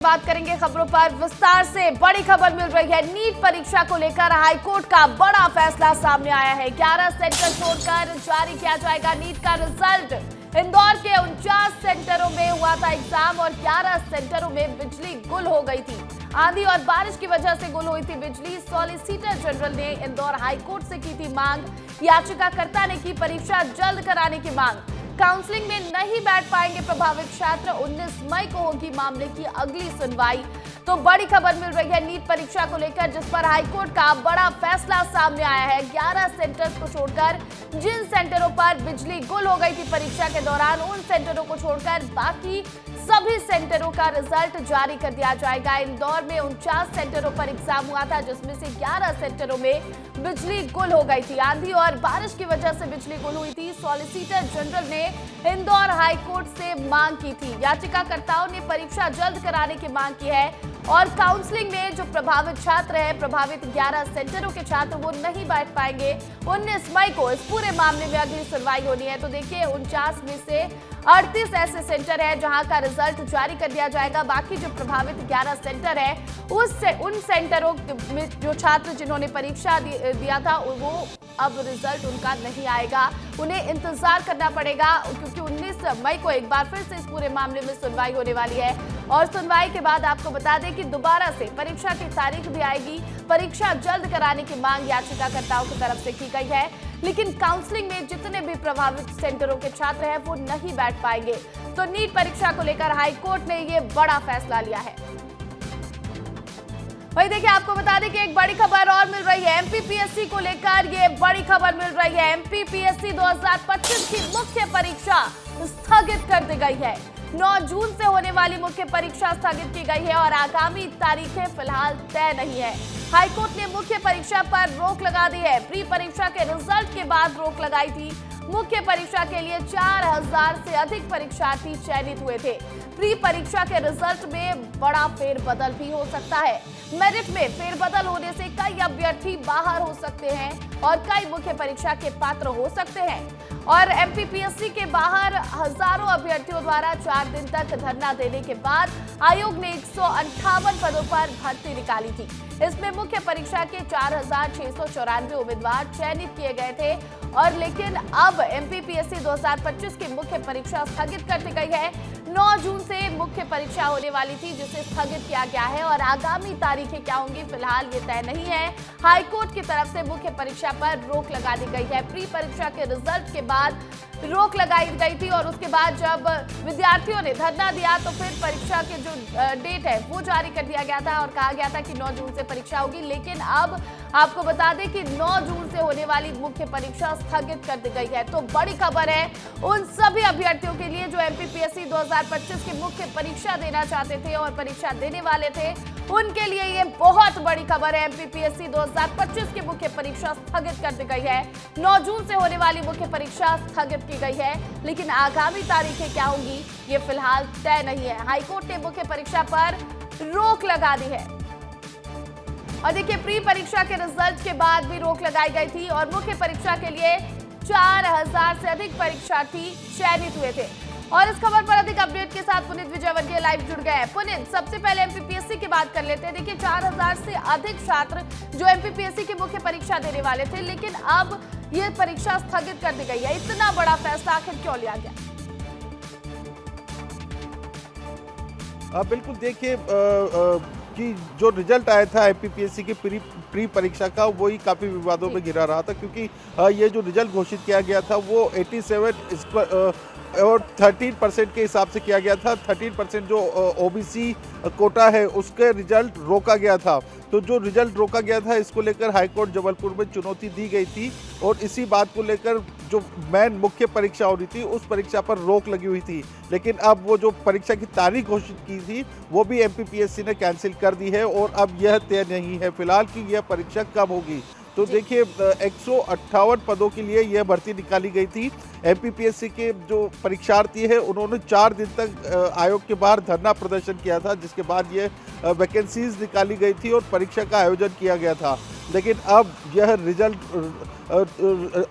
बात करेंगे खबरों पर विस्तार से। बड़ी खबर मिल रही है, नीट परीक्षा को लेकर हाईकोर्ट का बड़ा फैसला सामने आया है। 11 सेंटर छोड़कर जारी किया जाएगा नीट का रिजल्ट। इंदौर के 49 सेंटरों में हुआ था एग्जाम और 11 सेंटरों में बिजली गुल हो गई थी। आंधी और बारिश की वजह से गुल हुई थी बिजली। सॉलिसिटर जनरल ने इंदौर हाईकोर्ट से की थी मांग। याचिकाकर्ता ने की परीक्षा जल्द कराने की मांग। काउंसलिंग में नहीं बैठ पाएंगे प्रभावित छात्र। 19 मई को होगी मामले की अगली सुनवाई। तो बड़ी खबर मिल रही है नीट परीक्षा को लेकर, जिस पर हाईकोर्ट का बड़ा फैसला सामने आया है। 11 सेंटर्स को छोड़कर जिन सेंटरों पर बिजली गुल हो गई थी परीक्षा के दौरान, उन सेंटरों को छोड़कर बाकी सभी सेंटरों का रिजल्ट जारी कर दिया जाएगा। इंदौर में 49 सेंटरों पर एग्जाम हुआ था, जिसमें से 11 सेंटरों में बिजली गुल हो गई थी। आंधी और बारिश की वजह से बिजली गुल हुई थी। सॉलिसिटर जनरल ने इंदौर हाईकोर्ट से मांग की थी। याचिकाकर्ताओं ने परीक्षा जल्द कराने की मांग की है और काउंसलिंग में जो प्रभावित छात्र हैं, प्रभावित 11 सेंटरों के छात्र, वो नहीं बैठ पाएंगे। 19 मई को इस पूरे मामले में अगली सुनवाई होनी है। तो देखिए, 49 में से 38 ऐसे सेंटर है जहां का रिजल्ट जारी कर दिया जाएगा। बाकी जो प्रभावित 11 सेंटर है, उन सेंटरों में जो छात्र जिन्होंने परीक्षा दिया था, वो अब रिजल्ट उनका नहीं आएगा। उन्हें इंतजार करना पड़ेगा, क्योंकि 19 मई को एक बार फिर से इस पूरे मामले में सुनवाई होने वाली है। और सुनवाई के बाद आपको बता दें कि दोबारा से परीक्षा की तारीख भी आएगी। परीक्षा जल्द कराने की मांग याचिकाकर्ताओं की तरफ से की गई है, लेकिन काउंसलिंग में जितने भी प्रभावित सेंटरों के छात्र हैं, वो नहीं बैठ पाएंगे। तो नीट परीक्षा को लेकर हाईकोर्ट ने ये बड़ा फैसला लिया है। वही देखिए, आपको बता दें कि एक बड़ी खबर और मिल रही है। एमपीपीएससी को लेकर ये बड़ी खबर मिल रही है। एमपीपीएससी 2025 की मुख्य परीक्षा स्थगित कर दी गई है। 9 जून से होने वाली मुख्य परीक्षा स्थगित की गई है और आगामी तारीखें फिलहाल तय नहीं है। हाईकोर्ट ने मुख्य परीक्षा पर रोक लगा दी है। प्री परीक्षा के रिजल्ट के बाद रोक लगाई थी। मुख्य परीक्षा के लिए 4000 से अधिक परीक्षार्थी चयनित हुए थे। प्री परीक्षा के रिजल्ट में बड़ा फेरबदल भी हो सकता है। मेरिट में फेरबदल होने से कई अभ्यर्थी बाहर हो सकते हैं और कई मुख्य परीक्षा के पात्र हो सकते हैं। और एमपीपीएससी के बाहर हजारों अभ्यर्थियों द्वारा 4 दिन तक धरना देने के बाद आयोग ने 158 पदों पर भर्ती निकाली थी। इसमें मुख्य परीक्षा के 4694 उम्मीदवार चयनित किए गए थे। और लेकिन अब एमपीपीएससी 2025 की मुख्य परीक्षा स्थगित कर दी गई है। 9 जून से मुख्य परीक्षा होने वाली थी, जिसे स्थगित किया गया है और आगामी तारीखें क्या होंगी फिलहाल ये तय नहीं है। हाईकोर्ट की तरफ से मुख्य परीक्षा पर रोक लगा दी गई है। प्री परीक्षा के रिजल्ट के बाद रोक लगाई गई थी और उसके बाद जब विद्यार्थियों ने धरना दिया तो फिर परीक्षा के जो डेट है वो जारी कर दिया गया था और कहा गया था कि 9 जून से परीक्षा होगी। लेकिन अब आपको बता दें कि 9 जून से होने वाली मुख्य परीक्षा स्थगित कर दी गई है। तो बड़ी खबर है उन सभी अभ्यर्थियों के लिए जो एमपीपीएससी 2025 की मुख्य परीक्षा देना चाहते थे और परीक्षा देने वाले थे, उनके लिए ये बहुत बड़ी खबर है। एमपीपीएससी 2025 की मुख्य परीक्षा स्थगित कर दी गई है। 9 जून से होने वाली मुख्य परीक्षा स्थगित की गई है, लेकिन आगामी तारीखें क्या होंगी ये फिलहाल तय नहीं है। हाईकोर्ट ने मुख्य परीक्षा पर रोक लगा दी है। और देखिए, प्री परीक्षा के रिजल्ट के बाद भी रोक लगाई गई थी और मुख्य परीक्षा के लिए 4000 से अधिक परीक्षार्थी चयनित हुए थे। और इस खबर पर अधिक अपडेट के साथ पुनीत विजयवर्गीय लाइव जुड़ गए हैं। पुनीत, सबसे पहले एमपीपीएससी की बात कर लेते हैं। देखिए, 4000 से अधिक छात्र जो एमपीपीएससी की मुख्य परीक्षा देने वाले थे, लेकिन अब ये परीक्षा स्थगित कर दी गई है। इतना बड़ा फैसला आखिर क्यों लिया गया? बिल्कुल, देखिए कि जो रिजल्ट आया था एमपीपीएससी की प्री परीक्षा का, वही काफ़ी विवादों में घिरा रहा था, क्योंकि ये जो रिजल्ट घोषित किया गया था वो 87 और 13% के हिसाब से किया गया था। 13% जो ओबीसी कोटा है उसके रिजल्ट रोका गया था। तो जो रिजल्ट रोका गया था, इसको लेकर हाईकोर्ट जबलपुर में चुनौती दी गई थी और इसी बात को लेकर जो मेन मुख्य परीक्षा हो रही थी उस परीक्षा पर रोक लगी हुई थी। लेकिन अब वो जो परीक्षा की तारीख घोषित की थी वो भी एमपीपीएससी ने कैंसिल कर दी है और अब यह तय नहीं है फिलहाल कि यह परीक्षा कब होगी। तो देखिए, 158 पदों के लिए यह भर्ती निकाली गई थी। एमपीपीएससी के जो परीक्षार्थी है उन्होंने 4 दिन तक आयोग के बाहर धरना प्रदर्शन किया था, जिसके बाद ये वैकेंसीज निकाली गई थी और परीक्षा का आयोजन किया गया था। लेकिन अब यह रिजल्ट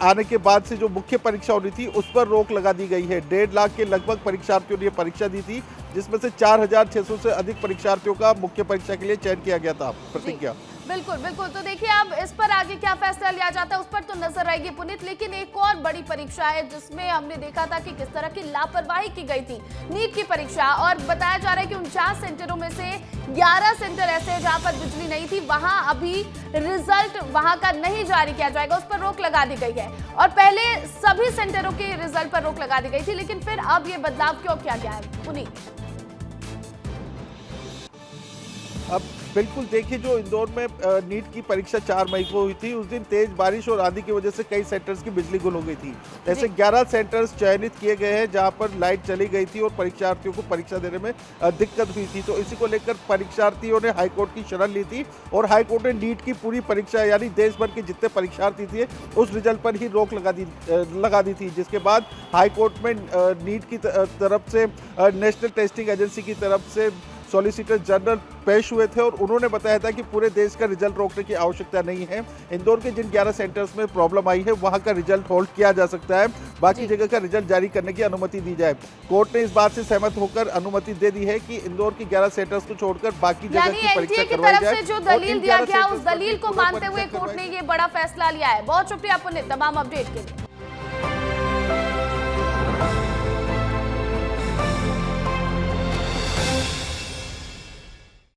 आने के बाद से जो मुख्य परीक्षा होनी थी उस पर रोक लगा दी गई है। 1.5 लाख के लगभग परीक्षार्थियों ने परीक्षा दी थी, जिसमें से 4,600 से अधिक परीक्षार्थियों का मुख्य परीक्षा के लिए चयन किया गया था। प्रतिज्ञा। बिल्कुल बिल्कुल। तो देखिए अब इस पर आगे क्या फैसला लिया जाता है उस पर तो नजर आएगी पुनीत, लेकिन एक और बड़ी परीक्षा है जिसमें हमने देखा था कि किस तरह की लापरवाही की गई थी, नीट की परीक्षा। और बताया जा रहा है कि 49 सेंटरों में से 11 सेंटर ऐसे हैं जहां पर बिजली नहीं थी, वहां अभी रिजल्ट वहां का नहीं जारी किया जाएगा, उस पर रोक लगा दी गई है। और पहले सभी सेंटरों के रिजल्ट पर रोक लगा दी गई थी, लेकिन फिर अब ये बदलाव क्यों किया गया है पुनीत? अब बिल्कुल देखिए, जो इंदौर में नीट की परीक्षा 4 मई को हुई थी, उस दिन तेज बारिश और आंधी की वजह से कई सेंटर्स की बिजली गुल हो गई थी। ऐसे 11 सेंटर्स चयनित किए गए हैं जहां पर लाइट चली गई थी और परीक्षार्थियों को परीक्षा देने में दिक्कत हुई थी। तो इसी को लेकर परीक्षार्थियों ने हाईकोर्ट की शरण ली थी और हाईकोर्ट ने नीट की पूरी परीक्षा यानी देश भर के जितने परीक्षार्थी थे उस रिजल्ट पर ही रोक लगा दी थी, जिसके बाद हाईकोर्ट में नीट की तरफ से नेशनल टेस्टिंग एजेंसी की तरफ से सॉलिसिटर जनरल पेश हुए थे और उन्होंने बताया था कि पूरे देश का रिजल्ट रोकने की आवश्यकता नहीं है। इंदौर के जिन 11 सेंटर्स में प्रॉब्लम आई है वहां का रिजल्ट होल्ड किया जा सकता है, बाकी जगह का रिजल्ट जारी करने की अनुमति दी जाए। कोर्ट ने इस बात से सहमत होकर अनुमति दे दी है कि इंदौर की 11 सेंटर्स को छोड़कर बाकी जगह की परीक्षा करवाई जाए। से जो दलील दिया गया उस दलील को मानते हुए कोर्ट ने ये बड़ा फैसला लिया है। बहुत शुक्रिया पुनीत तमाम अपडेट के लिए।